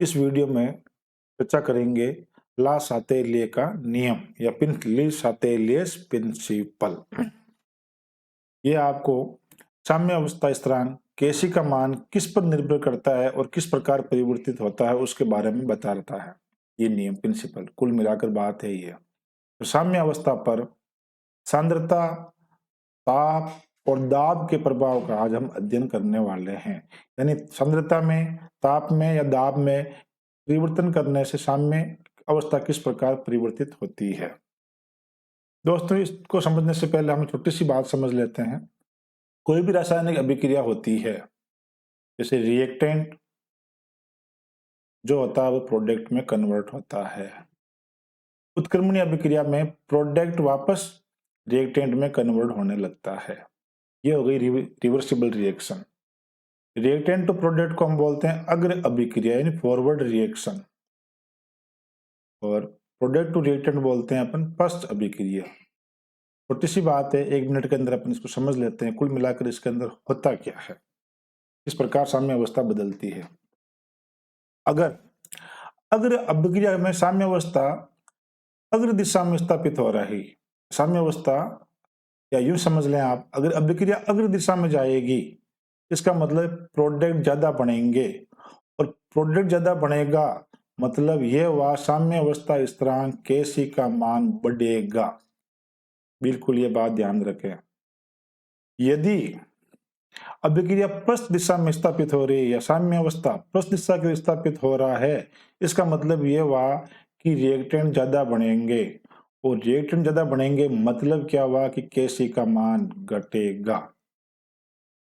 इस वीडियो में चर्चा करेंगे ला सातेलिए का नियम या सातेलियस प्रिंसिपल। ये आपको साम्य अवस्था स्थिरांक केसी का मान किस पर निर्भर करता है और किस प्रकार परिवर्तित होता है उसके बारे में बताता है। ये नियम प्रिंसिपल कुल मिलाकर बात है ये। तो साम्य अवस्था पर सांद्रता, ताप और दाब के प्रभाव का आज हम अध्ययन करने वाले हैं। यानी सांद्रता में, ताप में या दाब में परिवर्तन करने से साम्य अवस्था किस प्रकार परिवर्तित होती है। दोस्तों, इसको समझने से पहले हम छोटी सी बात समझ लेते हैं। कोई भी रासायनिक अभिक्रिया होती है, जैसे रिएक्टेंट जो होता है वो प्रोडक्ट में कन्वर्ट होता है। उत्क्रमणीय अभिक्रिया में प्रोडक्ट वापस रिएक्टेंट में कन्वर्ट होने लगता है। ये हो गई reversible reaction. Reactant to product को हम बोलते हैं अग्र अभिक्रिया यानी फॉरवर्ड रिएक्शन, और प्रोडक्ट टू रिएक्टेंट बोलते हैं अपन पश्च अभिक्रिया। छोटी सी बात है, 1 मिनट के अंदर अपन इसको समझ लेते हैं। कुल मिलाकर इसके अंदर होता क्या है, इस प्रकार साम्य अवस्था बदलती है। अगर अग्र अभिक्रिया में साम्य अवस्था अग्र दिशा में स्थापित हो रही, साम्य अवस्था या यूं समझ लें आप, अगर अभिक्रिया अग्र दिशा में जाएगी इसका मतलब प्रोडक्ट ज्यादा बनेंगे, और प्रोडक्ट ज्यादा बनेगा मतलब यह हुआ साम्य अवस्था स्थिरांक केसी का मान बढ़ेगा। बिल्कुल ये बात ध्यान रखें। यदि अभिक्रिया पश्च दिशा में स्थापित हो रही है या साम्य अवस्था पश्च दिशा की ओर स्थापित हो रहा है, इसका मतलब यह हुआ कि रिएक्टेंट ज्यादा बनेंगे, और रिएक्टेंट ज्यादा बनेंगे मतलब क्या हुआ कि केसी का मान घटेगा।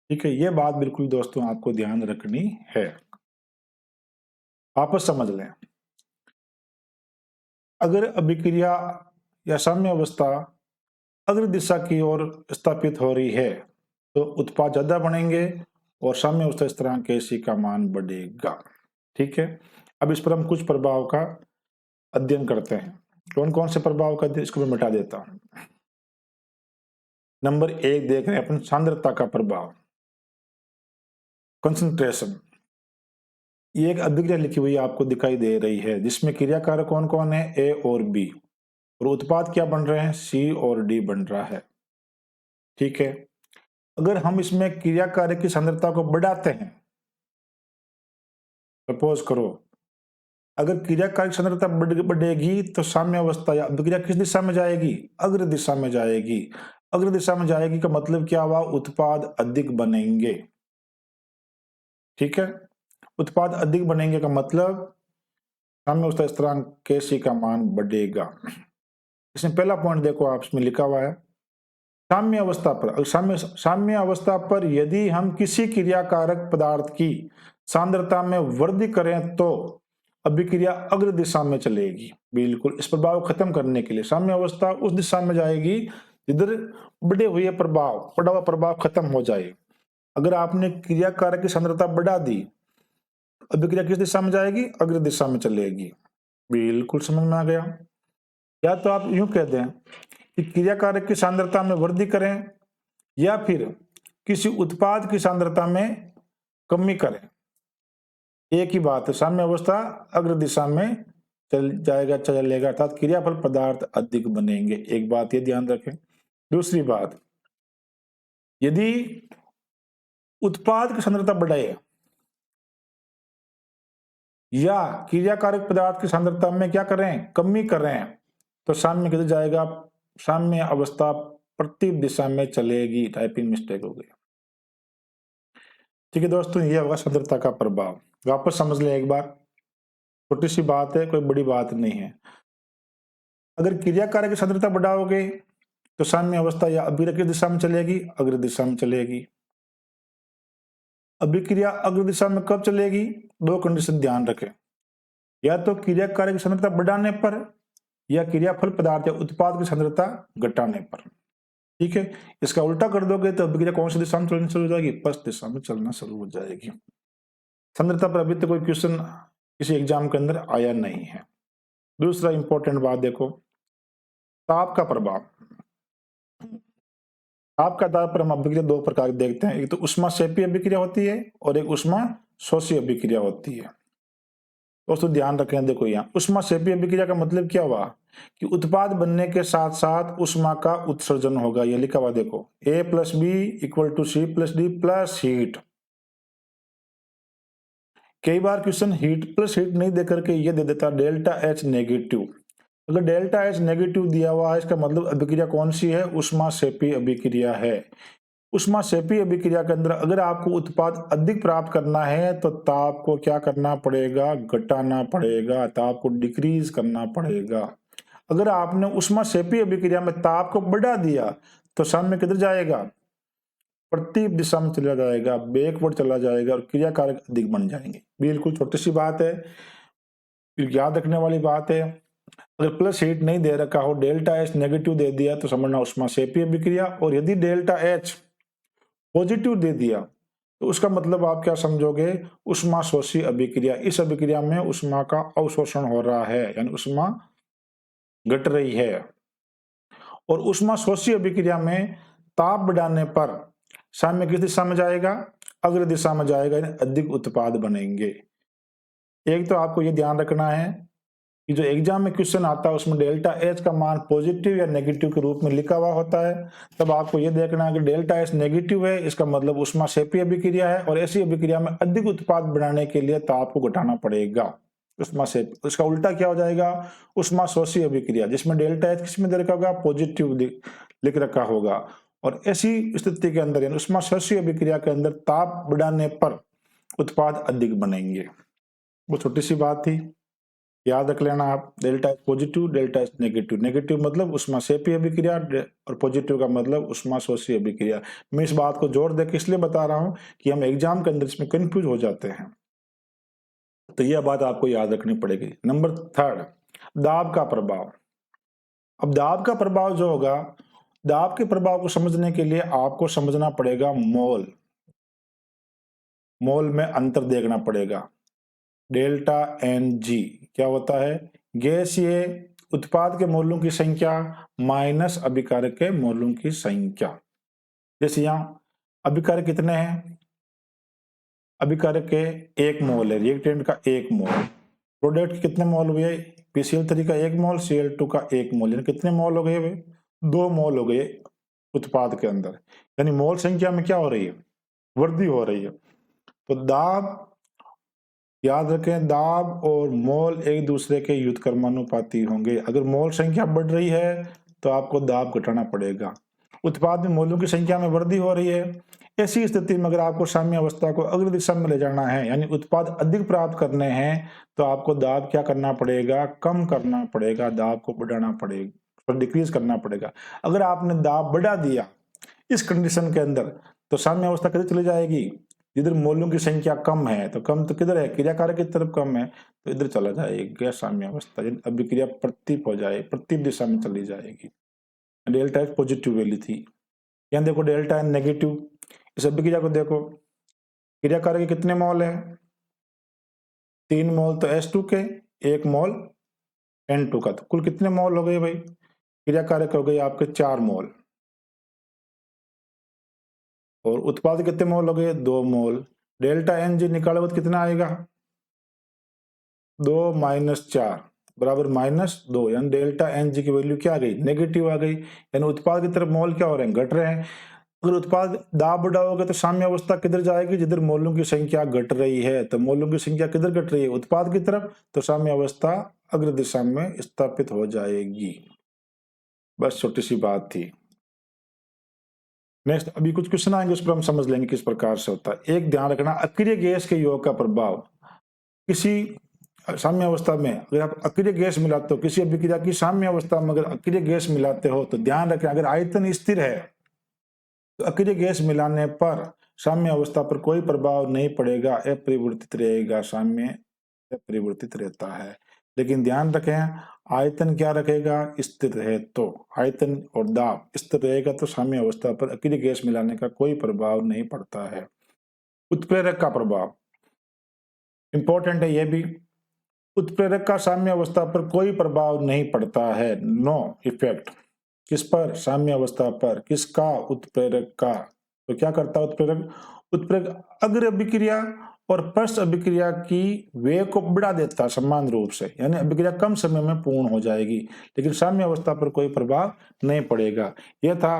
ठीक है, यह बात बिल्कुल दोस्तों आपको ध्यान रखनी है। वापस समझ लें, अगर अभिक्रिया या साम्य अवस्था अग्र दिशा की ओर स्थापित हो रही है तो उत्पाद ज्यादा बनेंगे और साम्य अवस्था स्थिरांक केसी का मान बढ़ेगा। ठीक है, अब इस पर हम कुछ प्रभाव का अध्ययन करते हैं। कौन कौन से प्रभाव का, इसको मैं मिटा देता हूं। नंबर 1 देख रहे हैं अपन, सांद्रता का प्रभाव, कंसंट्रेशन। ये एक अभिक्रिया लिखी हुई आपको दिखाई दे रही है जिसमें क्रियाकारक कौन कौन है, ए और बी, और उत्पाद क्या बन रहे हैं, सी और डी बन रहा है। ठीक है, अगर हम इसमें क्रियाकारक की सांद्रता को बढ़ाते हैं, सपोज करो अगर क्रियाकारक सांद्रता बढ़ेगी तो साम्य अवस्था या अभिक्रिया किस दिशा में जाएगी, अग्र दिशा में जाएगी। अग्र दिशा में जाएगी का मतलब क्या हुआ, उत्पाद अधिक बनेंगे। ठीक है, उत्पाद अधिक बनेंगे का मतलब साम्य अवस्था स्थिरांक केसी का मान बढ़ेगा। इसमें पहला पॉइंट देखो, आप इसमें लिखा हुआ है साम्य अवस्था पर, साम्य अवस्था पर यदि हम किसी क्रियाकारक पदार्थ की सांद्रता में वृद्धि करें तो अभिक्रिया अग्र दिशा में चलेगी। बिल्कुल, इस प्रभाव को खत्म करने के लिए साम्य अवस्था उस दिशा में जाएगी जिधर बढ़े हुए प्रभाव, बढ़ा हुआ प्रभाव खत्म हो जाए। अगर आपने क्रियाकारक की सांद्रता बढ़ा दी, अभिक्रिया किस दिशा में जाएगी, अग्र दिशा में चलेगी। बिल्कुल समझ में आ गया। या तो आप यूं कह दें कि क्रियाकारक की सांद्रता में वृद्धि करें या फिर किसी उत्पाद की सांद्रता में कमी करें, एक ही बात है। साम्य अवस्था अग्र दिशा में चलेगा, अर्थात क्रियाफल पदार्थ अधिक बनेंगे। एक बात ये ध्यान रखें। दूसरी बात, यदि उत्पाद की सांद्रता बढ़े या क्रियाकारक पदार्थ की सांद्रता में क्या करें, कमी करें, तो साम्य किधर जाएगा, साम्य अवस्था प्रतिप दिशा में चलेगी। टाइपिंग मिस्टेक हो गई। ठीक है दोस्तों, ये होगा सांद्रता का प्रभाव। वापस समझ लें एक बार, छोटी सी बात है, कोई बड़ी बात नहीं है। अगर क्रियाकारक की सांद्रता बढ़ाओगे तो साम्य अवस्था या अभिक्रिया किस दिशा में चलेगी, अग्र दिशा में चलेगी। अभिक्रिया अग्र दिशा में कब चलेगी, दो कंडीशन ध्यान रखें, या तो क्रियाकारक की सांद्रता बढ़ाने पर या क्रियाफल पदार्थ या उत्पाद की सांद्रता घटाने पर। ठीक है, इसका उल्टा कर दोगे तो अभिक्रिया कौन सी दिशा में चलनी शुरू हो जाएगी, पश्च दिशा में चलना शुरू हो जाएगी। सांद्रता पर अभी तक कोई क्वेश्चन किसी एग्जाम के अंदर आया नहीं है। दूसरा इंपॉर्टेंट बात देखो, ताप का प्रभाव। ताप का ताप पर हम अभिक्रिया दो प्रकार की देखते हैं, एक तो उष्मा सेपी अभिक्रिया होती है और एक उष्मा शोषी अभिक्रिया होती है। दोस्तों ध्यान रखें, देखो यहाँ उष्मा सेपी अभिक्रिया का मतलब क्या हुआ कि उत्पाद बनने के साथ साथ उष्मा का उत्सर्जन होगा। ये लिखा हुआ देखो, A plus B equal to C plus D plus heat. कई बार क्वेश्चन हीट प्लस हीट नहीं देकर के ये दे देता डेल्टा H नेगेटिव। अगर डेल्टा H नेगेटिव दिया हुआ है, इसका मतलब अभिक्रिया कौन सी है? उष्मा सेपी अभिक्रिया है। उष्मा सेपी अभिक्रिया के अंदर अगर आपको उत्पाद अधिक प्राप्त करना है तो ताप को क्या करना पड़ेगा? घटाना पड़ेगा, ताप को डिक्रीज करना पड़ेगा। अगर आपने उष्मा सेपी अभिक्रिया में ताप को बढ़ा दिया तो सामने किधर जाएगा? प्रति दिशा में चला जाएगा, बैकवर्ड चला जाएगा और क्रिया कारक अधिक बन जाएंगे। बिल्कुल छोटी सी बात है, याद रखने वाली बात है। अगर प्लस हीट नहीं दे रखा हो, डेल्टा H नेगेटिव दे दिया तो समझना उष्मा सेपी अभिक्रिया, और यदि डेल्टा H पॉजिटिव दे दिया तो उसका मतलब आप क्या समझोगे? उष्मा शोषी अभिक्रिया। इस अभिक्रिया में उष्मा का अवशोषण हो रहा है, यानी उष्मा घट रही है। और उष्मा शोषी अभिक्रिया में ताप बढ़ाने पर साम्य किस दिशा में जाएगा? अग्र दिशा में जाएगा, यानी अधिक उत्पाद बनेंगे। एक तो आपको यह ध्यान रखना है कि जो एग्जाम में क्वेश्चन आता है उसमें डेल्टा H का मान पॉजिटिव या नेगेटिव के रूप में लिखा हुआ होता है। तब आपको यह देखना है कि डेल्टा H नेगेटिव है, इसका मतलब उष्मा सेपी अभिक्रिया है, और ऐसी अभिक्रिया में अधिक उत्पाद बढ़ाने के लिए ताप को घटाना पड़ेगा। उष्मा सेपी, इसका उल्टा क्या हो जाएगा? उष्मा शोषी अभिक्रिया, जिसमें डेल्टा H किसमें दे रखा होगा? पॉजिटिव लिख रखा होगा। और ऐसी स्थिति के अंदर यानी उष्मा शोषी अभिक्रिया के अंदर ताप बढ़ाने पर उत्पाद अधिक बनेंगे। वो छोटी सी बात थी, याद रख लेना आप। Delta H positive, delta H negative. Negative मतलब उष्मा सेपी अभिक्रिया और पॉजिटिव का मतलब उष्मा शोषी अभिक्रिया। मैं इस बात को जोर देकर इसलिए बता रहा हूं कि हम एग्जाम के अंदर इसमें कंफ्यूज हो जाते हैं, तो यह बात आपको याद रखनी पड़ेगी। नंबर 3, दाब का प्रभाव। अब दाब का प्रभाव जो होगा, दाब के प्रभाव को समझने के लिए आपको समझना पड़ेगा मोल। मोल में अंतर देखना पड़ेगा। डेल्टा NG क्या होता है? गैसीय उत्पाद के मोलों की संख्या माइनस अभिकारक के मोलों की संख्या। जैसे यहां अभिकारक कितने हैं? अभिकारक के 1 मोल है, रिएक्टेंट का 1 मोल। प्रोडक्ट कितने मोल हुए? PCl3 का 1 मोल, Cl2 का 1 मोल, यानी कितने मोल हो गए? 2 मोल हो गए उत्पाद के अंदर। यानी मोल संख्या में क्या हो रही है? वृद्धि हो रही है। तो दाब, याद रखें, दाब और मोल एक दूसरे के व्युत्क्रमानुपाती होंगे। अगर मोल संख्या बढ़ रही है तो आपको दाब घटाना पड़ेगा। उत्पाद में मोलों की संख्या में वृद्धि हो रही है, ऐसी स्थिति में अगर आपको साम्य अवस्था को अग्र दिशा में ले जाना है, यानी उत्पाद अधिक प्राप्त करने हैं, तो आपको दाब क्या करना पड़ेगा? कम करना पड़ेगा, दाब को बढ़ाना पड़ेगा, डिक्रीज करना पड़ेगा। अगर आपने दाब बढ़ा दिया इस कंडीशन के अंदर तो साम्य अवस्था किधर चली जाएगी? जिधर मोलों की संख्या कम है, तो कम तो किधर है? क्रियाकारक की तरफ कम है, तो इधर चला जाएगा साम्य अवस्था, अभिक्रिया प्रतीप हो जाए, प्रतीप दिशा में चली जाएगी। डेल्टा H पॉजिटिव वैल्यू थी, यहाँ देखो डेल्टा N नेगेटिव। इस अभिक्रिया को देखो, क्रियाकारक के कितने मोल है? 3 मोल तो H2 के, 1 मोल N2 का, तो कुल कितने मोल हो गए भाई? क्रियाकारक हो गए आपके 4 मोल, और उत्पाद कितने मोल हो गए? 2 मोल। डेल्टा NG निकालोगे तो कितना आएगा? 2 माइनस 4 बराबर -2, यानी डेल्टा NG की वैल्यू क्या आ गई? नेगेटिव आ गई। यानी उत्पाद की तरफ मोल क्या हो रहे हैं? घट रहे हैं। अगर उत्पाद दाब बढ़ाओगे तो साम्य अवस्था किधर जाएगी? जिधर मोलों की संख्या घट रही है। तो मोलों की संख्या किधर घट रही है? उत्पाद की तरफ, तो साम्य अवस्था अग्र दिशा में स्थापित हो जाएगी। बस छोटी सी बात थी। नेक्स्ट अभी कुछ क्वेश्चन आएंगे, उस पर हम समझ लेंगे किस प्रकार से होता है। एक ध्यान रखना, अक्रिय गैस के योग का प्रभाव। किसी साम्य अवस्था में अगर आप अक्रिय गैस मिलाते हो, किसी अभिक्रिया की साम्य अवस्था में अगर अक्रिय गैस मिलाते हो, तो ध्यान रखें अगर आयतन स्थिर है तो अक्रिय गैस मिलाने पर साम्य अवस्था पर कोई प्रभाव नहीं पड़ेगा, अपरिवर्तित रहेगा, साम्य अपरिवर्तित रहता है। लेकिन ध्यान रखें आयतन क्या रखेगा? स्थिर है। तो आयतन और दाब स्थिर रहेगा तो साम्य अवस्था पर अक्रिय गैस मिलाने का कोई प्रभाव नहीं पड़ता है। उत्प्रेरक का प्रभाव इंपॉर्टेंट है, यह भी। उत्प्रेरक का साम्य अवस्था पर कोई प्रभाव नहीं पड़ता है, नो इफेक्ट। किस पर? साम्य अवस्था पर। किसका? उत्प्रेरक का। तो क्या करता है उत्प्रेरक? उत्प्रेरक अग्र अभिक्रिया और पृष्ठ अभिक्रिया की वेग को बढ़ा देता है समान रूप से, यानी अभिक्रिया कम समय में पूर्ण हो जाएगी, लेकिन साम्य अवस्था पर कोई प्रभाव नहीं पड़ेगा। यह था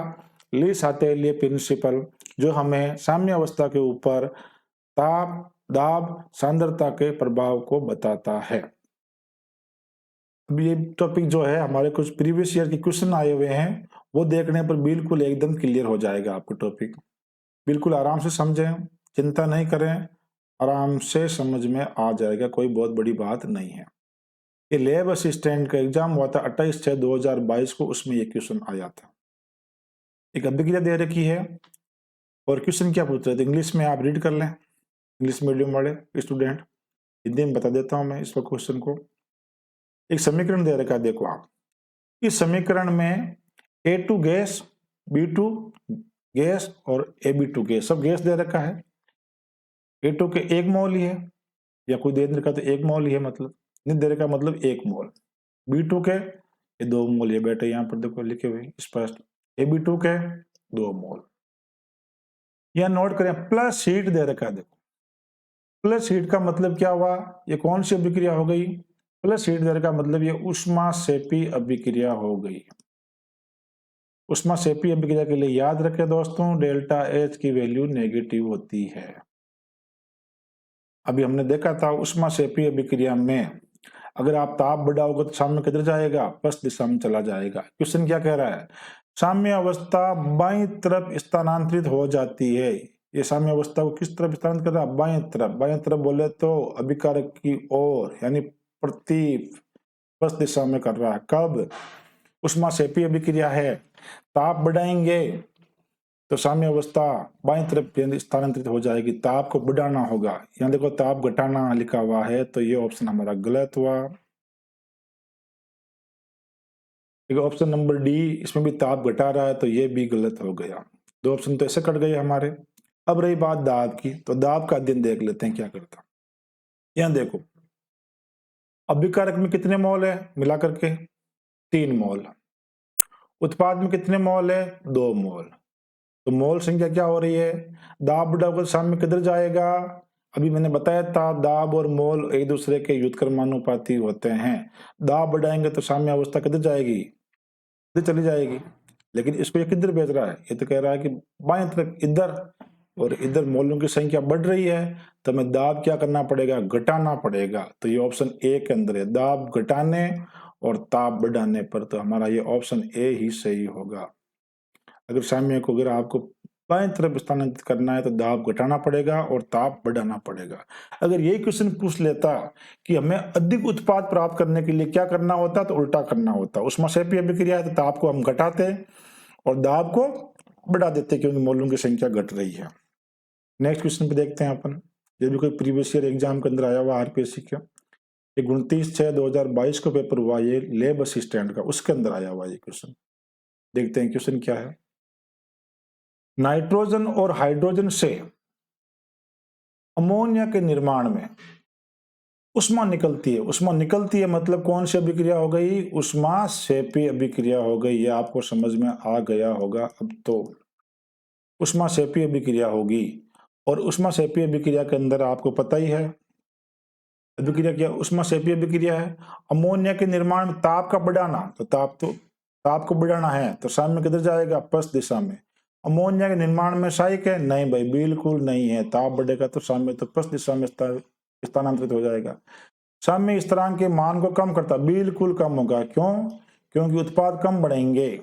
ली-सातेलिय प्रिंसिपल, जो हमें साम्य अवस्था के ऊपर ताप, दाब, सांद्रता के प्रभाव को बताता है। अब ये टॉपिक जो है हमारे कुछ प्रीवियस ईयर के क्वेश्चन आए हुए हैं, वो देखने पर बिल्कुल एकदम क्लियर हो जाएगा आपको टॉपिक। बिल्कुल आराम से समझें, चिंता नहीं करें, आराम से समझ में आ जाएगा, कोई बहुत बड़ी बात नहीं है। ये लैब असिस्टेंट का एग्जाम हुआ था 28/6/2022 को, उसमें ये क्वेश्चन आया था। एक अभिक्रिया दे रखी है और क्वेश्चन क्या पूछ रहे थे, इंग्लिश में आप रीड कर लें, इंग्लिश मीडियम वाले स्टूडेंट, हिंदी में बता देता हूं मैं इस क्वेश्चन को। एक समीकरण दे रखा है, देखो आप इस समीकरण में A2 गैस, B2 गैस और AB2 गैस, सब गैस दे रखा है। A2 के 1 मोल ही है, या कोई दे रखा तो 1 मोल ही है, मतलब नहीं दे रखा मतलब 1 मोल। B2 के ये 2 मोल, ये बैठे यहाँ पर देखो लिखे हुए स्पष्ट, AB2 के 2 मोल। यह नोट करें, प्लस हीट दे रखा है, देखो प्लस हीट का मतलब क्या हुआ, ये कौन सी अभिक्रिया हो गई, प्लस हीट दे रखा मतलब ये ऊष्माक्षेपी अभिक्रिया हो गई। ऊष्माक्षेपी अभिक्रिया के लिए याद रखें दोस्तों, डेल्टा H की वैल्यू नेगेटिव होती है। अभी हमने देखा था ऊष्माक्षेपी अभिक्रिया में अगर आप ताप बढ़ाओगे तो साम्य किधर जाएगा, प्लस दिशा में चला जाएगा। क्वेश्चन क्या कह रहा है, साम्य अवस्था बाईं तरफ स्थानांतरित हो जाती है। ये साम्य अवस्था को किस तरफ स्थानांतरित कर रहा है, बाईं तरफ। बाईं तरफ बोले तो अभिकारक की ओर, यानी प्रति प्लस दिशा में कर रहा है। कब, ऊष्माक्षेपी अभिक्रिया है, ताप बढ़ाएंगे तो साम्य अवस्था बाईं तरफ स्थानांतरित हो जाएगी। ताप को बढ़ाना होगा, यहाँ देखो ताप घटाना लिखा हुआ है, तो ये ऑप्शन हमारा गलत हुआ। ऑप्शन नंबर डी, इसमें भी ताप घटा रहा है, तो ये भी गलत हो गया। 2 ऑप्शन तो ऐसे कट गए हमारे। अब रही बात दाब की, तो दाब का अध्ययन देख लेते हैं क्या करता। यहाँ देखो अभिकारक में कितने मोल है, मिला करके 3 मोल। उत्पाद में कितने मोल है, 2 मोल। तो मोल संख्या क्या हो रही है, दाब बढ़ाकर साम्य किधर जाएगा, अभी मैंने बताया था दाब और मोल एक दूसरे के व्युत्क्रमानुपाती होते हैं। दाब बढ़ाएंगे तो साम्य अवस्था किधर जाएगी, इधर चली जाएगी। लेकिन इसको ये किधर भेज रहा है, ये तो कह रहा है कि बाएं तरफ इधर, और इधर मोलों की संख्या बढ़ रही है, तो हमें दाब क्या करना पड़ेगा, घटाना पड़ेगा। तो ये ऑप्शन ए के अंदर है, दाब घटाने और ताप बढ़ाने पर, तो हमारा ये ऑप्शन ए ही सही होगा। अगर साम्य को अगर आपको बाएं तरफ स्थानांतरित करना है तो दाब घटाना पड़ेगा और ताप बढ़ाना पड़ेगा। अगर यही क्वेश्चन पूछ लेता कि हमें अधिक उत्पाद प्राप्त करने के लिए क्या करना होता, तो उल्टा करना होता। ऊष्माक्षेपी अभिक्रिया है तो ताप को हम घटाते और दाब को बढ़ा देते, क्योंकि मोलों की संख्या घट रही है। नेक्स्ट क्वेश्चन पे देखते हैं अपन, ये भी कोई प्रीवियस ईयर एग्जाम के अंदर आया हुआ आरपीएससी का, 29/6/2022 को पेपर हुआ, ये लैब असिस्टेंट का, उसके अंदर आया हुआ ये क्वेश्चन। देखते हैं क्वेश्चन क्या है। नाइट्रोजन और हाइड्रोजन से अमोनिया के निर्माण में उष्मा निकलती है। उष्मा निकलती है मतलब कौन सी अभिक्रिया हो गई, ऊष्माक्षेपी अभिक्रिया हो गई। ये आपको समझ में आ गया होगा अब तो। ऊष्माक्षेपी अभिक्रिया होगी, और ऊष्माक्षेपी अभिक्रिया के अंदर आपको पता ही है अभिक्रिया क्या, ऊष्माक्षेपी अभिक्रिया है। अमोनिया के निर्माण में ताप का बढ़ाना, तो ताप को बढ़ाना है तो साम्य किधर जाएगा, प्लस दिशा में। अमोनिया के निर्माण में सहायक है, नहीं भाई बिल्कुल नहीं है। ताप बढ़ेगा तो साम्य तो प्लस दिशा में स्थानांतरित हो जाएगा। साम्य स्थिरांक के मान को कम करता, बिल्कुल कम होगा। क्यों, क्योंकि उत्पाद कम बढ़ेंगे,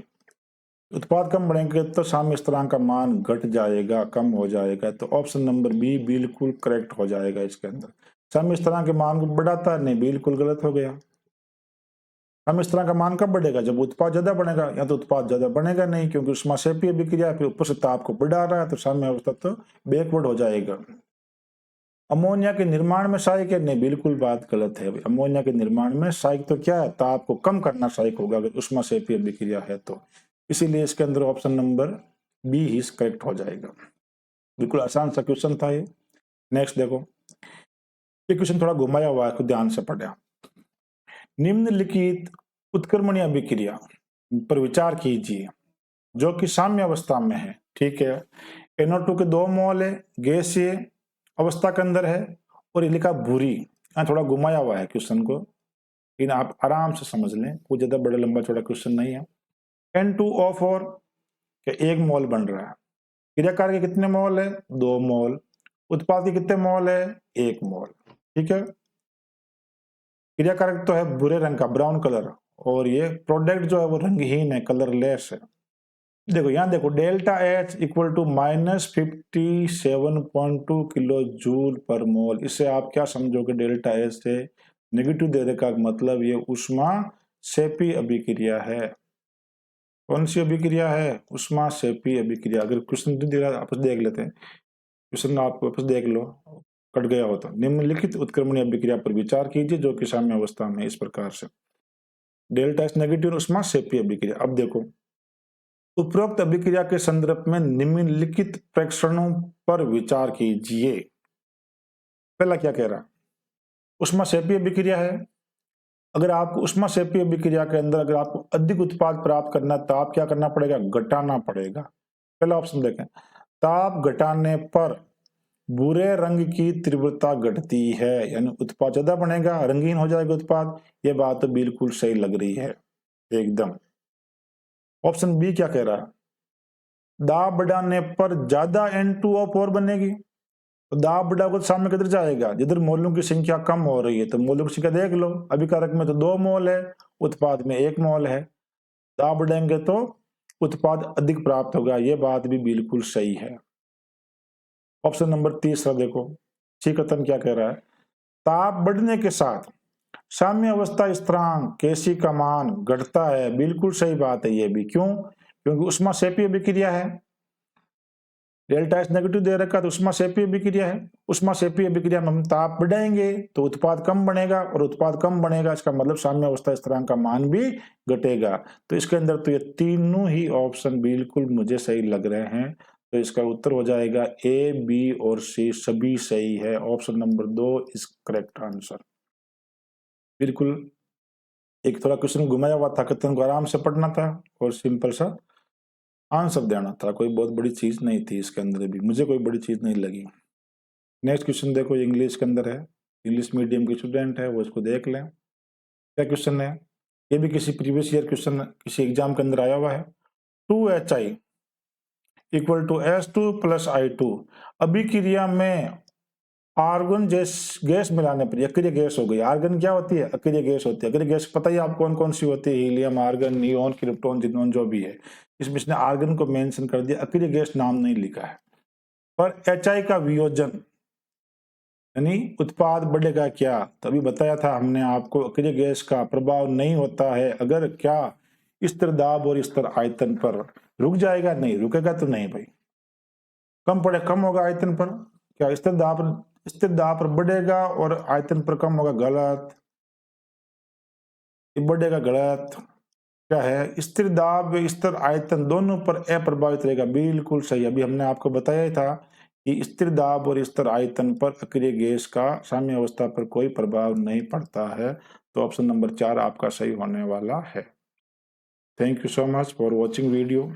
उत्पाद कम बढ़ेंगे तो साम्य स्थिरांक का मान घट जाएगा, कम हो जाएगा। तो ऑप्शन नंबर बी बिल्कुल करेक्ट हो जाएगा इसके अंदर। साम्य स्थिरांक के मान को बढ़ाता है, नहीं बिल्कुल गलत हो गया। हम इस तरह का मान कब बढ़ेगा, जब उत्पाद ज्यादा बढ़ेगा, या तो उत्पाद ज्यादा बढ़ेगा नहीं, क्योंकि ऊष्माक्षेपी अभिक्रिया फिर ऊपर से ताप को बढ़ा रहा है, तो साम्य अवस्था तो बैकवर्ड हो जाएगा। अमोनिया के निर्माण में सहायक है, नहीं बिल्कुल बात गलत है। अमोनिया के निर्माण में सहायक तो क्या है, ताप को कम करना सहायक होगा अगर ऊष्माक्षेपी अभिक्रिया है तो। इसीलिए इसके अंदर ऑप्शन नंबर बी ही करेक्ट हो जाएगा। बिल्कुल आसान सा क्वेश्चन था ये। नेक्स्ट देखो, ये क्वेश्चन थोड़ा घुमाया हुआ है, ध्यान से पढ़े। निम्नलिखित उत्क्रमणीय अभिक्रिया पर विचार कीजिए जो कि साम्य अवस्था में है। ठीक है, NO2 के 2 मोल है, गैसीय अवस्था के अंदर है और ये लिखा बुरी। यहाँ थोड़ा घुमाया हुआ है क्वेश्चन को, लेकिन आप आराम से समझ लें, कोई ज्यादा बड़ा लंबा चौड़ा क्वेश्चन नहीं है। N2O4 के 1 मोल बन रहा है। क्रियाकार के कितने मोल है? 2 मोल। उत्पाद के कितने मोल है? 1 मोल। ठीक है, क्रियाकारक तो है भूरे रंग का, ब्राउन कलर, और ये प्रोडक्ट जो है वो रंगहीन है, कलरलेस है। देखो यहाँ देखो, delta H equal to -57.2 kilo joule पर मोल। इससे आप क्या समझोगे? डेल्टा एच से नेगेटिव दे रखा, मतलब ये उष्मा सेपी अभिक्रिया है। कौन सी अभिक्रिया है? उष्मा सेपी अभिक्रिया। अगर क्वेश्चन दे रहा है, आपस देख लेते हैं क्वेश्चन, आप वापस देख लो, कट गया हो तो। निम्नलिखित उत्क्रमणीय अभिक्रिया पर विचार कीजिए जो कि साम्य अवस्था में इस प्रकार से। डेल्टा एच नेगेटिव उष्मा सेपी अभिक्रिया। अब देखो, उपरोक्त अभिक्रिया के संदर्भ में निम्नलिखित प्रेक्षणों पर विचार कीजिए। पहला क्या कह रहा? उष्मा सेपी अभिक्रिया है। अगर आपको उष्मा सेपी अभिक्रिया के अंदर अगर आपको अधिक उत्पाद प्राप्त करना है तो आप क्या करना पड़ेगा? घटाना पड़ेगा। पहला ऑप्शन देखें, ताप घटाने पर भूरे रंग की तीव्रता घटती है, यानी उत्पाद ज्यादा बनेगा, रंगीन हो जाएगा उत्पाद। ये बात तो बिल्कुल सही लग रही है एकदम। ऑप्शन बी क्या कह रहा है? दाब बढ़ाने पर ज्यादा N2O4 बनेगी। तो दाब बढ़ाओगे तो सामने किधर जाएगा? जिधर मोलों की संख्या कम हो रही है, तो मोलों की संख्या देख लो, अभिकारक में तो 2 मोल है, उत्पाद में 1 मोल है। दाब बढ़ाएंगे तो उत्पाद अधिक प्राप्त होगा, ये बात भी बिल्कुल सही है। ऑप्शन नंबर तीसरा देखो, सी कथन क्या कह रहा है? ताप बढ़ने के साथ साम्य अवस्था स्थिरांक केसी का मान घटता है। बिल्कुल सही बात है ये भी। क्यों? क्योंकि उष्मा सेपी अभिक्रिया है। डेल्टा एच नेगेटिव दे रखा है तो उष्मा सेपी अभिक्रिया है। उष्मा सेपी अभिक्रिया में हम ताप बढ़ाएंगे तो उत्पाद कम बनेगा, और उत्पाद कम बनेगा इसका मतलब साम्य अवस्था स्थिरांक का मान भी घटेगा। तो इसके अंदर तो ये तीनों ही ऑप्शन बिल्कुल मुझे सही लग रहे हैं। तो इसका उत्तर हो जाएगा ए, बी और सी सभी सही है। Option number 2 is correct answer. बिल्कुल, एक थोड़ा क्वेश्चन घुमाया हुआ था, कथन को आराम से पढ़ना था और सिंपल सा आंसर देना था। कोई बहुत बड़ी चीज नहीं थी इसके अंदर, भी मुझे कोई बड़ी चीज नहीं लगी। नेक्स्ट क्वेश्चन देखो, इंग्लिश के अंदर है, इंग्लिश मीडियम के स्टूडेंट है वो इसको देख लें। क्या क्वेश्चन है? ये भी किसी प्रीवियस ईयर क्वेश्चन किसी एग्जाम के अंदर आया हुआ है। 2HI equal to S2 plus I2 अभिक्रिया में आर्गन गैस मिलाने पर अक्रिय गैस हो गई। आर्गन क्या होती है? अक्रिय गैस होती है। अक्रिय गैस पता ही आप कौन कौन सी होती है? Helium, argon, neon, krypton, xenon, जो भी है। इसमें इसने आर्गन को मेंशन कर दिया, अक्रिय गैस नाम नहीं लिखा है। पर HI का वियोजन यानी उत्पाद बढ़ेगा क्या? तभी बताया था हमने आपको, अक्रिय गैस का प्रभाव नहीं होता है अगर क्या स्थिर दाब और स्थिर आयतन पर। रुक जाएगा? नहीं रुकेगा तो नहीं भाई। कम होगा आयतन पर, क्या स्थिर दाब पर बढ़ेगा और आयतन पर कम होगा? गलत। बढ़ेगा, गलत। क्या है? स्थिर दाब स्थिर आयतन दोनों पर अप्रभावित रहेगा। बिल्कुल सही। अभी हमने आपको बताया ही था कि स्थिर दाब और स्थिर आयतन पर अक्रिय गैस का साम्य अवस्था पर कोई प्रभाव नहीं पड़ता है। तो ऑप्शन नंबर 4 आपका सही होने वाला है। Thank you so much for watching video.